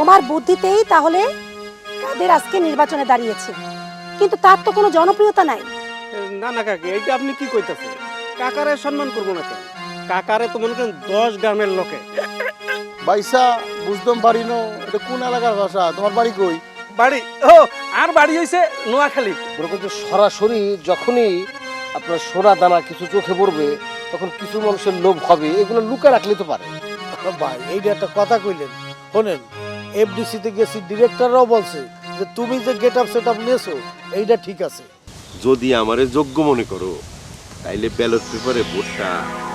তোমার বুদ্ধিতেই তাহলে কাদের আজকে নির্বাচনে দাঁড়িয়েছে, কিন্তু তার তো কোনো জনপ্রিয়তা নাই। না না কাকি, এইটা আপনি কি কইতাছেন? কাকারে সম্মান করবো না কেন? কাকারে তো মনে করেন 10 গ্রামের লোকে। বাইসা বুঝতাম পারি না এটা কোন এলাকার ভাষা, তোমার বাড়ি কই? বাড়ি ও আর বাড়ি হইছে নোয়াখালী। মনে করছে সরাসরি যখনই আপনার সোনা দানা কিছু চোখে পড়বে তখন কিছু মানুষের লোভ হবে, এগুলো লুকা রাখলে তো পারে। ভাই এইটা একটা কথা কইলেন, শোনেন এফডিসি তে গেছি, ডিরেক্টররাও বলছে যে তুমি যে গেট আপ সেট আপ নিয়েছো এইটা ঠিক আছে। যদি আমারে যোগ্য মনে করো তাইলে ব্যালট পেপারে ভোটটা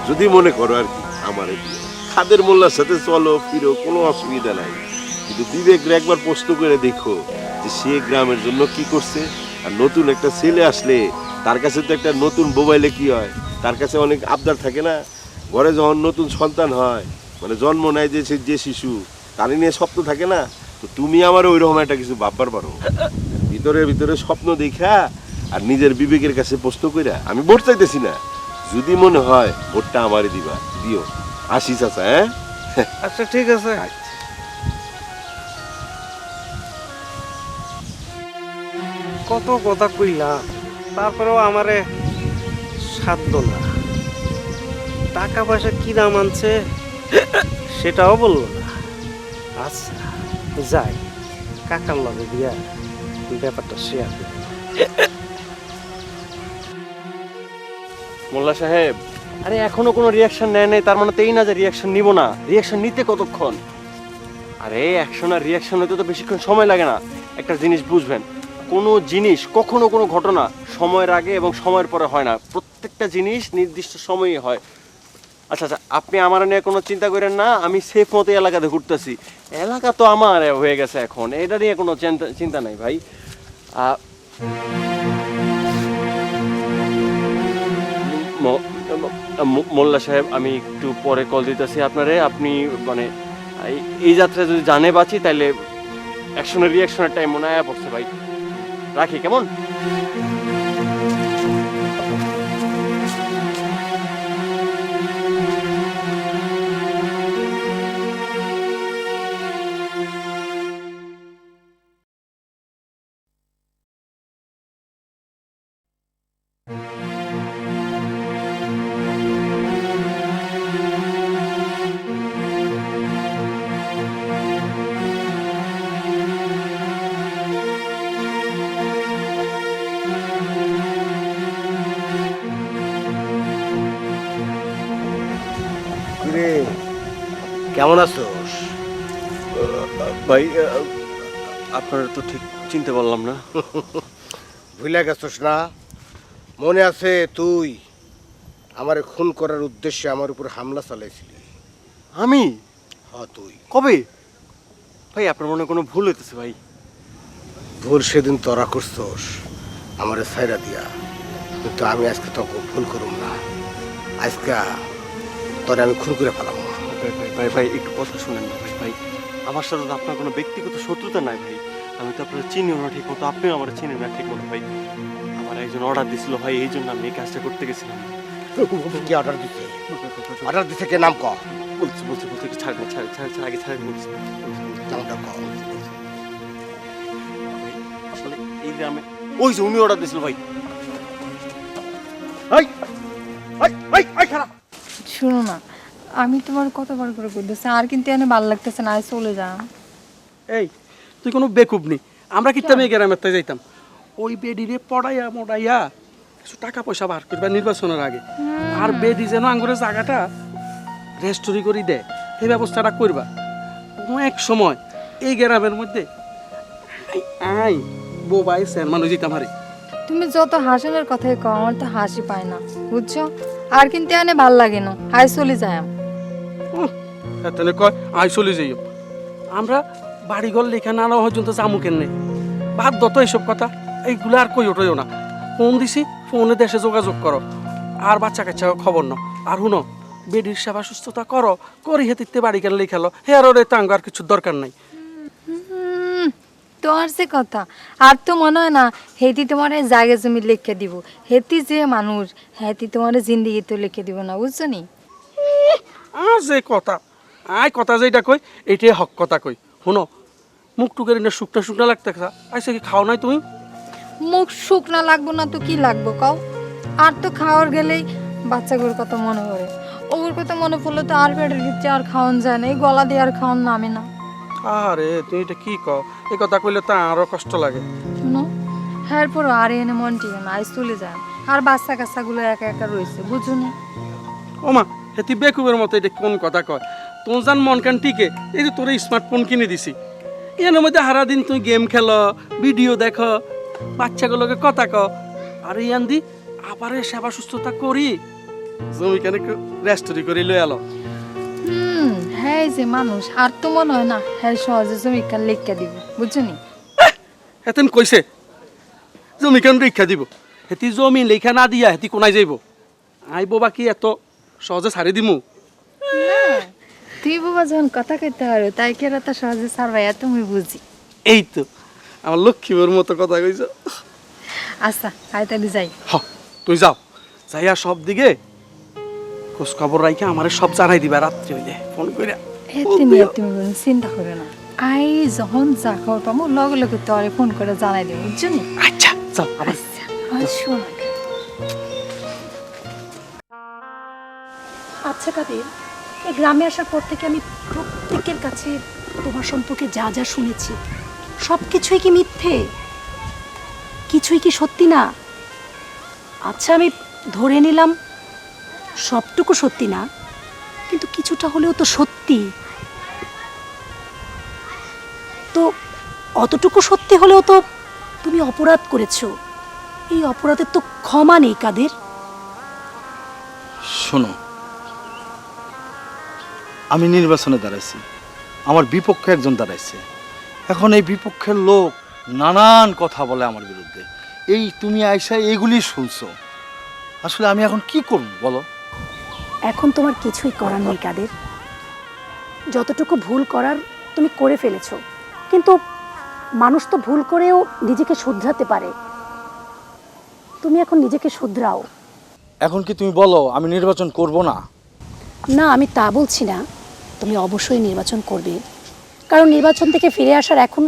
যদি মনে করো আর কি আমারে দিও। খাদের মোল্লার সাথে চলো ফিরো, কোনো অসুবিধা নাই, কিন্তু বিবেকরে একবার প্রশ্ন করে দেখো যে সে গ্রামের জন্য কি করছে। আর নতুন একটা ছেলে আসলে তার কাছে তো একটা নতুন মোবাইলে কি হয়, তার কাছে অনেক আবদার থাকে না। ঘরে যখন নতুন সন্তান হয়, মানে জন্ম নেয় যে শিশু, তার নিয়ে স্বপ্ন থাকে না। তো তুমি আমার ওই রকম একটা কিছু ভাববার পারো, ভিতরে ভিতরে স্বপ্ন দেখা আর নিজের বিবেকের কাছে প্রশ্ন কইরা। আমি ভোট চাইতেছি না, যদি মনে হয় ভোটটা আমারই দিবা, দিও। আসি চাচা, হ্যাঁ? আচ্ছা ঠিক আছে। কত কথা কইলাম, তারপরেও আমারে সাধ্য না। টাকা পয়সা কি দাম আনছে সেটাও বললো না। আচ্ছা যাই, কাকার লগে দিয়া ব্যাপারটা শেয়ার করি। মোল্লা সাহেব, আরে এখনো কোনো রিয়াকশন নেয় নাই, তার মানে তো এই না যে রিয়াকশন নিব না। রিয়াকশন নিতে কতক্ষণ? আরে অ্যাকশন আর রিয়াকশন হতে তো বেশিক্ষণ সময় লাগে না। একটা জিনিস বুঝবেন, কোনো জিনিস কখনো কোনো ঘটনা সময়ের আগে এবং সময়ের পরে হয় না, প্রত্যেকটা জিনিস নির্দিষ্ট সময়ই হয়। আচ্ছা আচ্ছা, আপনি আমার নিয়ে কোনো চিন্তা করেন না, আমি সেফ মতো এলাকাতে ঘুরতেছি। এলাকা তো আমার হয়ে গেছে এখন, এটা নিয়ে কোনো চিন্তা নাই ভাই। মোল্লা সাহেব, আমি একটু পরে কল দিতেছি আপনারে। আপনি মানে এই যাত্রায় যদি জানে বাঁচি তাহলে অ্যাকশনের রিয়াকশনের টাইম মনে হয় পড়ছে ভাই। রাখি, কেমন? কিরে কেমন আছোস? ভাই আপনারা তো ঠিক চিনতে পারলাম না। ভুলে গেছস না? মনে আছে তুই আমারে খুন করার উদ্দেশ্যে আমার উপর হামলা চালাইছিলি? আমি? হ্যাঁ তুই। কবে? ভাই আপনার মনে কোনো ভুল হইতেছে ভাই। ভুল সেদিন তোরা করছস আমারে ছাইরা দিয়া, কিন্তু আমি আজকে তোকে ভুল করুম না। আজকে তোরে আমি খুন করে ফেলাম। ভাই ভাই ভাই ভাই একটু কথা শুনেন না ভাই। ভাই আমার সাথে তো আপনার কোনো ব্যক্তিগত শত্রুতা নাই ভাই। আমি তো আপনার চিনিও না ঠিক মতো, আপনিও আমার চিনেন না ঠিক মতো ভাই। আমার একজন অর্ডার দিছিল ভাই, এই জন্য আমি এই কাজটা করতে গেছিলাম। কি অর্ডার দিছে? অর্ডার দিছে কে? নাম ক। বলছি বলছি বলছি একটু ছাড় ছাড় ছাড় ছাড় আগে ছাড়েন বলছি। নামটা ক। আসলে এই গ্রামে ওই যে উনি অর্ডার দিছিল ভাই। খারাপ শুনো না, আমি তোমার কতবার করে বলতেছি, আর কিন্তু এনে ভালো লাগতেছে না, চলে যা। এই তুই কোনো বেকুব নি, আমরা কিতাম এই গ্রামের তাই যাইতাম। ওই বেডিরে পড়াইয়া মোড়াইয়া কিছু টাকা পয়সা বার করবা নির্বাচনের আগে, আর বেডি যেন আঙ্গুরের জায়গাটা রেস্টোরি করে দেয় এই ব্যবস্থাটা করবা। কোনো এক সময় এই গ্রামের মধ্যে আই বোবাই স্যার মানুষ যেতাম হারি। তুমি যত হাসানোর কথাই কও, আমার তো হাসি পায় না, বুঝছো? আর কিন্তু এনে ভাল লাগে না, আয় চলে যায়। তাহলে কয় আই চলে যাইও, আমরা বাড়িঘর লেখা না নেওয়া পর্যন্ত জামু কেন বাদ দত এইসব কথা, এইগুলো আর কই ওঠেও না। ফোন দিছি, ফোনে দেশে যোগাযোগ করো, আর বাচ্চা কাচ্চা খবর নাও। আর শুনো, বেডির সেবা সুস্থতা করো, করি হেতিতে বাড়ি কেন লেখালো হে, আর ওর তাঙ্গ আর কিছু দরকার নাই। তোমার সে কথা আর তো মনে হয় না হেতি তোমার জায়গা জমি লিখে দিব। হেতি যে মানুষ, হেতি তোমার জিন্দিগি তো লিখে দিব না, বুঝছো নি? আর যে কথা আয় কথা যেটা কই এইটাই হক কথা কই। শুনো, মুখ টুকের না শুকনা শুকনা লাগতে আইসা কি খাও নাই তুমি? মুখ শুকনা লাগবো না তো কি লাগবো কও? আর তো খাওয়ার গেলেই বাচ্চাগুলোর কথা মনে পড়ে। ওগুর কথা মনে পড়লে তো আর পেটের ভিতরে আর খাওয়ান যায় না, এই গলা দিয়ে আর খাওয়ান নামে না। আরে তুমি এটা কি কও? এই কথা কইলে তো আরো কষ্ট লাগে। শুনো, হ্যাঁ পরও আর এনে মন টিকে না, আইস চলে যান। আর বাচ্চা কাচ্চাগুলো একা একা রয়েছে, বুঝো নি? ওমা হেতি বেকুবের মতো এটা কোন কথা কয়? তোর জান মন কান টিকে, এই যে তোর স্মার্টফোন কিনে দিছি, এর মধ্যে সারাদিন তুই গেম খেলো, ভিডিও দেখো, বাচ্চাগুলোকে কথা কও, আর ইয়ান দি আবার সেবা সুস্থতা করি জমি কেন রেস্টোরি করে লই আলো। হ্যাঁ যে মানুষ আর তো মনে হয় না হ্যাঁ সহজে জমি কান লেখা দিব, বুঝছো নি? হেতেন কইছে জমি কেন রেখা দিব? হেতি জমি লেখা না দিয়া হেতি কোনায় যাইব? আইব বা কি এত সহজে ছাড়ি দিমু? তুই বাবা যখন কথা কইতে পারো তাই কেরা তো সহজে ছাড়বাইয়া তুমি বুঝি। এই তো আমার লক্ষ্মীর মতো কথা কইছ। আচ্ছা আয় তাহলে যাই। হ তুই যাও, যাইয়া সব দিকে খোঁজ খবর রাইখে আমারে সব জানাই দিবা রাত্রি হইলে ফোন কইরা। এতে নিয়ে তুমি কোনো চিন্তা করো না, আই যখন যা খবর পাবো লগে লগে তোরে ফোন করে জানাই দেবো, বুঝছো নি? আচ্ছা যাও আবার। শোন আচ্ছা কাদের, এই গ্রামে আসার পর থেকে আমি প্রত্যেকের কাছে তোমার সম্পর্কে যা যা শুনেছি সব কিছুই কি মিথ্যে? কিছুই কি সত্যি না? আচ্ছা আমি ধরে নিলাম সবটুকু সত্যি না, কিন্তু কিছুটা হলেও তো সত্যি। তো অতটুকু সত্যি হলেও তো তুমি অপরাধ করেছো, এই অপরাধের তো ক্ষমা নেই কাদের। শোনো, আমি নির্বাচনে দাঁড়াইছি, আমার বিপক্ষে একজন দাঁড়াইছে। এখন এই বিপক্ষের লোক নানান কথা বলে আমার বিরুদ্ধে, এই তুমি আইসা এইগুলি শুনছো। আসলে আমি এখন কি করব বলো? এখন তোমার কিছুই করার নেই কাদের, যতটুকু ভুল করার তুমি করে ফেলেছো, কিন্তু মানুষ তো ভুল করেও নিজেকে শুধরাতে পারে। তুমি এখন নিজেকে শুধরাও। এখন কি তুমি বলো আমি নির্বাচন করব না? না, আমি তা বলছি না, তুমি অবশ্যই নির্বাচন করবে, কারণ নির্বাচন থেকে ফিরে আসার এখন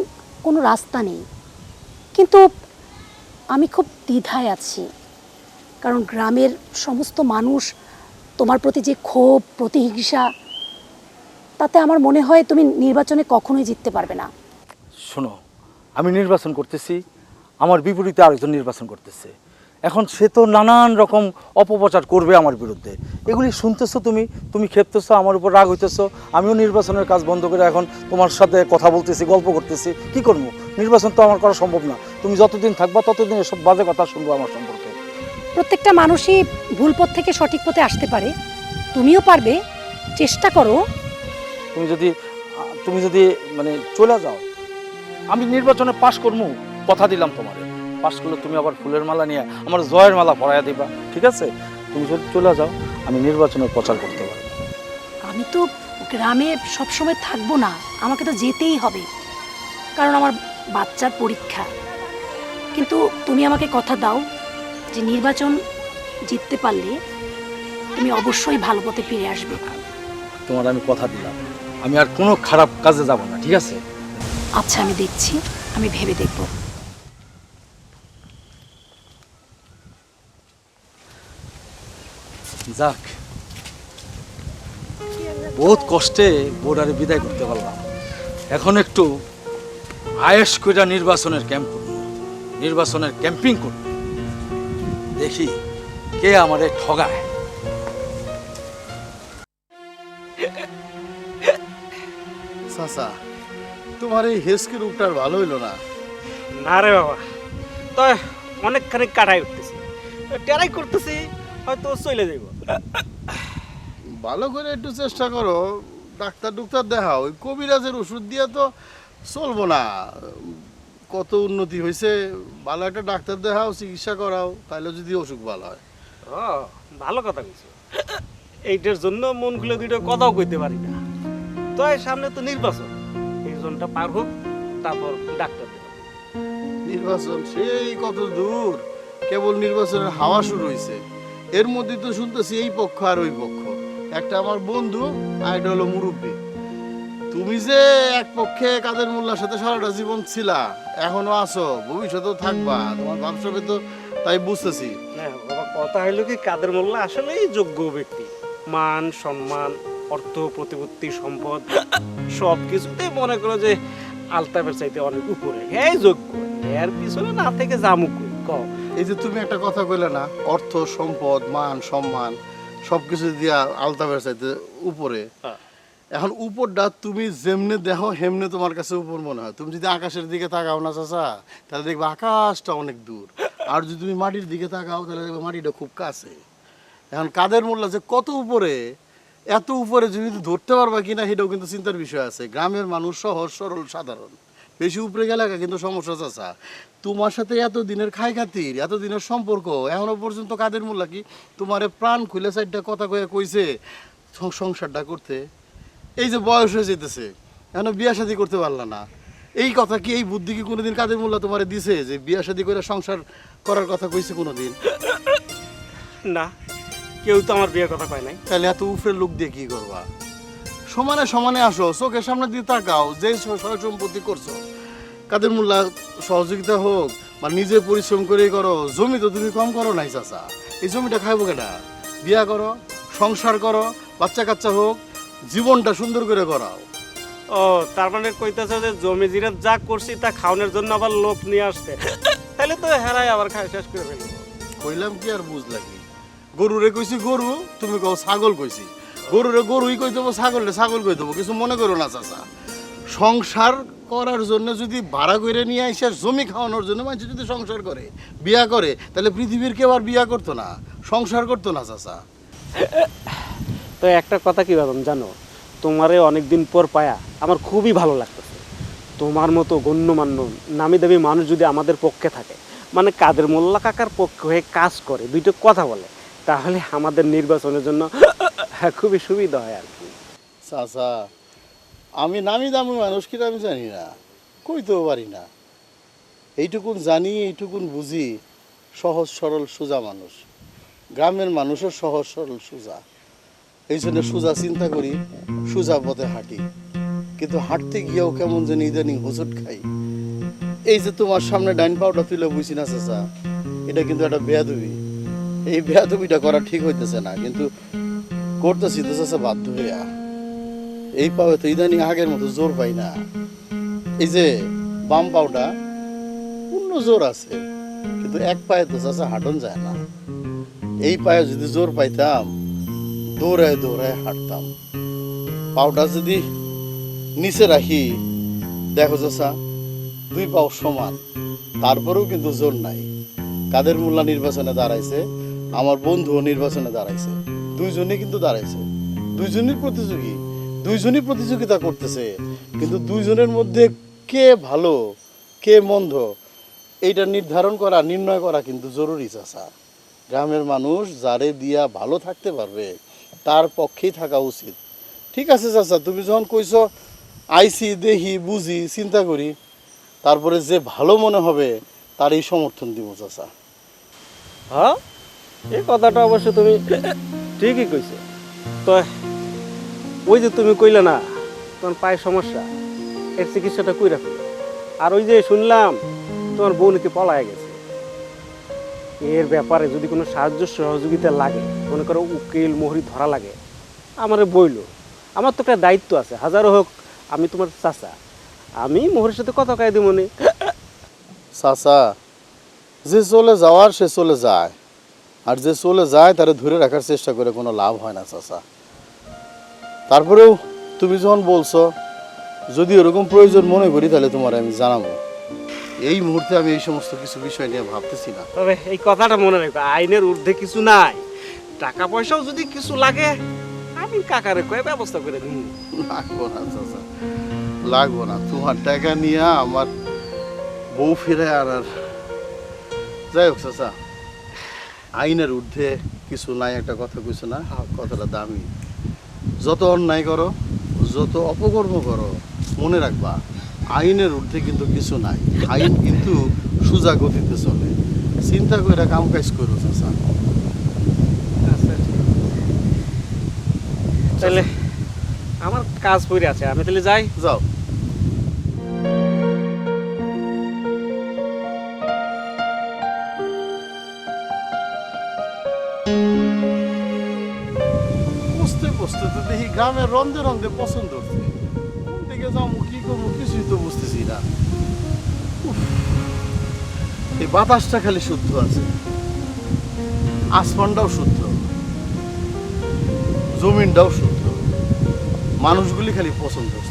কোনো রাস্তা নেই। কিন্তু আমি খুব দ্বিধায় আছি, কারণ গ্রামের সমস্ত মানুষ তোমার প্রতি যে ক্ষোভ, প্রতিহিংসা, তাতে আমার মনে হয় তুমি নির্বাচনে কখনোই জিততে পারবে না। শোনো, আমি নির্বাচন করতেছি, আমার বিপরীতে আরেকজন নির্বাচন করতেছে। এখন সে তো নানান রকম অপপ্রচার করবে আমার বিরুদ্ধে, এগুলি শুনতেছো তুমি, তুমি খেপতেছো, আমার উপর রাগ হইতেছো। আমিও নির্বাচনের কাজ বন্ধ করে এখন তোমার সাথে কথা বলতেছি, গল্প করতেছি। কি করবো? নির্বাচন তো আমার করা সম্ভব না। তুমি যতদিন থাকবা ততদিন এসব বাজে কথা শুনবো আমার সম্পর্কে। প্রত্যেকটা মানুষই ভুল পথ থেকে সঠিক পথে আসতে পারে, তুমিও পারবে, চেষ্টা করো। তুমি যদি মানে চলে যাও, আমি নির্বাচনে পাশ করবো, কথা দিলাম তোমারে। পাশ করলে তুমি আবার ফুলের মালা নিয়ে আমার জয়ের মালা পরাইয়া দিবা, ঠিক আছে? তুমি যদি চলে যাও, আমি নির্বাচনের প্রচার করতে পারবো। আমি তো গ্রামে সবসময় থাকবো না, আমাকে তো যেতেই হবে, কারণ আমার বাচ্চার পরীক্ষা। কিন্তু তুমি আমাকে কথা দাও যে নির্বাচন জিততে পারলে তুমি অবশ্যই ভালো পথে ফিরে আসবে। তোমার আমি কথা দিলাম, আমি আর কোনো খারাপ কাজে যাব না, ঠিক আছে? আচ্ছা আমি দেখছি, আমি ভেবে দেখব। যাক, বহুত কষ্টে বোর্ডারে বিদায় করতে পারলাম। এখন একটু আয়েশ করে নির্বাচনের ক্যাম্প করব, নির্বাচনের ক্যাম্পিং করব, দেখি কে আমারে ঠগায়। চাচা, তোমার এই হেসকে রূপটা আর ভালো হইলো না। না রে বাবা, তো অনেকখানি কাটাই উঠতেছি, টেরাই করতেছি, হয়তো চলে যাইব। ভালো করে একটু চেষ্টা করো, ডাক্তার ডুক্তার দেখাও। ওই কবিরাজের ওষুধ দিয়ে তো চলবো না। কত উন্নতি হয়েছে, ভালো একটা ডাক্তার দেখাও, চিকিৎসা করাও, তাহলে যদি অসুখ ভালো হয়। ও ভালো কথা কইছো, এইটার জন্য মন খুলে দুইটা কথাও কইতে পারি না। তো সামনে তো নির্বাচন, এই জনটা পার হোক, তারপর ডাক্তার দেখাবো। নির্বাচন সেই কত দূর, কেবল নির্বাচনের হাওয়া শুরু হয়েছে। এর মধ্যে তো শুনতেছি এই পক্ষ আর ওই পক্ষ। একটা আমার বন্ধু আর এটা হলো মুরব্বী। তুমি যে এক পক্ষে কাদের মোল্লার সাথে সারাটা জীবন ছিলা, এখনো আছো, ভবিষ্যতেও থাকবা, তোমার ভাবসাবে তো তাই বুঝতেছি। না বাবা, কথা হইলো কি, কাদের মোল্লা আসলেই যোগ্য ব্যক্তি। মান সম্মান, অর্থ প্রতিপত্তি, সম্পদ সব কিছুতে মনে করো যে আলতাফের চাইতে অনেক উপরে। হ্যাঁ যোগ্য, এর পিছনে না থেকে জামুক কও। এই যে তুমি একটা কথা কইলে না, অর্থ সম্পদ মান সম্মান সবকিছু দিয়া আলতাফের চাইতে উপরে। এখন উপরটা তুমি যেমনে দেখো হেমনে তোমার কাছে উপর মনে হয়। তুমি যদি আকাশের দিকে তাকাও না চাচা, তাহলে দেখবে আকাশটা অনেক দূর, আর যদি তুমি মাটির দিকে তাকাও তাহলে দেখবে মাটিটা খুব কাছে। এখন কাদের মোল্লা যে কত উপরে, এত উপরে যদি ধরতে পারবা কিনা সেটাও কিন্তু চিন্তার বিষয় আছে। গ্রামের মানুষ সহজ সরল সাধারণ, বেশি উপরে গেলে কিন্তু সমস্যা চাচা। তোমার সাথে এত দিনের খাই খাতির, এত দিনের সম্পর্ক, এখনো পর্যন্ত কাদের মোল্লা কি তোমারে প্রাণ খুলে চারটা কথা কইছে সংসারটা করতে? এই যে বয়স হয়ে যেতেছে, এখনো বিয়া শাদী করতে পারলা না, এই কথা কি, এই বুদ্ধি কি কোনোদিন কাদের মোল্লা তোমারে দিছে যে বিয়া শাদী করে সংসার করার কথা কইছে কোনোদিন? না, কেউ তো আমার বিয়ের কথা কয় নাই। তাহলে এত উফরের লোক দিয়ে কি করবা? সমানে সমানে আসো, চোখের সামনে দিয়ে তাকাও, যে সয় সম্পত্তি করছো কাদের মোল্লা সহযোগিতা হোক বা নিজে পরিশ্রম করেই করো, জমি তো তুমি কম করো নাই চাচা। এই জমিটা খাইবো কেটা? বিয়া করো, সংসার করো, বাচ্চা কাচ্চা হোক, জীবনটা সুন্দর করে করাও। ও তার মানে কইতেছে যে জমি জিরা যা করছি তা খাওয়ানোর জন্য আবার লোক নিয়ে আসতে, তাহলে তো হেরাই আবার খাই শেষ করে ফেলবো। কইলাম কি আর বুঝলা কি? গরুরে কইছি গরু, তুমি কও ছাগল কইছি। গরুরে গরুই কই দেবো, ছাগলরে ছাগল কই দেবো, কিছু মনে করো না চাচা। সংসার করার জন্য যদি ভাড়া করে নিয়ে আসে, জমি খাওয়ানোর জন্য মানুষ যদি সংসার করে, বিয়া করে, তাহলে পৃথিবীর কেউ আর বিয়া করতো না, সংসার করতো না চাচা। তো একটা কথা কি ভাবলাম জানো, তোমারে অনেকদিন পর পায়া আমার খুবই ভালো লাগতেছে। তোমার মতো গণ্যমান্য নামি দামি মানুষ যদি আমাদের পক্ষে থাকে, মানে কাদের মোল্লা কাকার পক্ষে হয়ে কাজ করে, দুইটা কথা বলে, তাহলে আমাদের নির্বাচনের জন্য খুবই সুবিধা হয় আর কি। চাচা, আমি নামি দামি মানুষ কিনা আমি জানি না, কইতেও পারি না। এইটুকুন জানি, এইটুকুন বুঝি, সহজ সরল সোজা মানুষ। গ্রামের মানুষও সহজ সরল সোজা, এই জন্য সোজা চিন্তা করি, সোজা পথে হাঁটি। কিন্তু হাঁটতে গিয়েও কেমন যেন ইদানিং হোঁচট খাই। এই যে তোমার সামনে ডাইন পাউটা তুলে বুঝি না চাচা, এটা কিন্তু একটা বেয়াদবি। এই বেয়াদবিটা করা ঠিক হইতেছে না, কিন্তু করতেছি তো চাচা বাধ্য হইয়া। এই পাও তো ইদানিং আগের মতো জোর পাই না। এই যে বাম পাউটা পূর্ণ জোর আছে, কিন্তু এক পায়ে তো চাচা হাঁটন যায় না। এই পায়ে যদি জোর পাইতাম, দৌড়ায় দৌড়ায় হাঁটতাম। পাউটা যদি নিচে রাখি, দেখো চাচা দুই পাও সমান, তারপরেও কিন্তু জোর নাই। কাদের মোল্লা নির্বাচনে দাঁড়াইছে, আমার বন্ধুও নির্বাচনে দাঁড়াইছে, দুইজনই কিন্তু দাঁড়াইছে, দুইজনই প্রতিযোগী, দুইজনই প্রতিযোগিতা করতেছে। কিন্তু দুইজনের মধ্যে কে ভালো কে মন্দ এইটা নির্ধারণ করা, নির্ণয় করা কিন্তু জরুরি চাচা। গ্রামের মানুষ যারে দিয়া ভালো থাকতে পারবে তার পক্ষেই থাকা উচিত। ঠিক আছে চাচা, তুমি যখন কইছো আইসি, দেখি, বুঝি, চিন্তা করি, তারপরে যে ভালো মনে হবে তারই সমর্থন দিব চাচা। হ্যাঁ, এই কথাটা অবশ্য তুমি ঠিকই কইছো। তো ওই যে তুমি কইলে না তোমার পায়ের সমস্যা, এর চিকিৎসাটা কই রাখো। আর ওই যে শুনলাম তোমার বউ নাকি পলায় গেছে, এর ব্যাপারে যদি কোনো সাহায্য সহযোগিতা লাগে, মনে করো উকিল মোহরি ধরা লাগে, আমারে বইলো। আমার তো একটা দায়িত্ব আছে, হাজারো হোক আমি তোমার চাচা, আমি মোহরের সাথে কথা কয়ে দিব মনে। চাচা, যে চলে যাওয়ার সে চলে যায়, আর যে চলে যায় তারে ধরে রাখার চেষ্টা করে কোনো লাভ হয় না চাচা। তারপরেও তুমি যখন বলছো, যদি ওরকম প্রয়োজন মনে করি তাহলে তোমার আমি জানাবো। এই মুহূর্তে আমি এই সমস্ত কিছু বিষয় নিয়ে ভাবতেছি না। তবে এই কথাটা মনে রাখবে, আইনের ঊর্ধ্বে কিছু নাই। টাকা পয়সাও যদি কিছু লাগে আমি কাকারে কয়ে ব্যবস্থা করে দিব। লাগবো না চাচা, লাগবো না। তোমার টাকা নিয়ে আমার বউ ফিরে আনার, যাই হোক চাচা, আইনের ঊর্ধ্বে কিছু নাই একটা কথা কইছো না, কথাটা দামি। যত অন্যায় করো, যত অপকর্ম করো, মনে রাখবা আইনের ঊর্ধ্বে কিন্তু কিছু নাই। আইন কিন্তু সোজা গতিতে চলে। চিন্তা করে কাম কাজ করো চাচা। তাহলে আমার কাজ পড়ে আছে, আমি তাহলে যাই। যাও। বুঝতে বুঝতে তো দেখি গ্রামের রন্ধে রন্ধে পছন্দ হচ্ছে, কোন দিকে যাবো কি করবো কিছুই তো বুঝতেছি না। উফ, এই বাতাসটা খালি শুদ্ধ আছে, আসমানটাও শুদ্ধ, জমিনটাও শুদ্ধ, মানুষগুলি খালি পছন্দ হচ্ছে।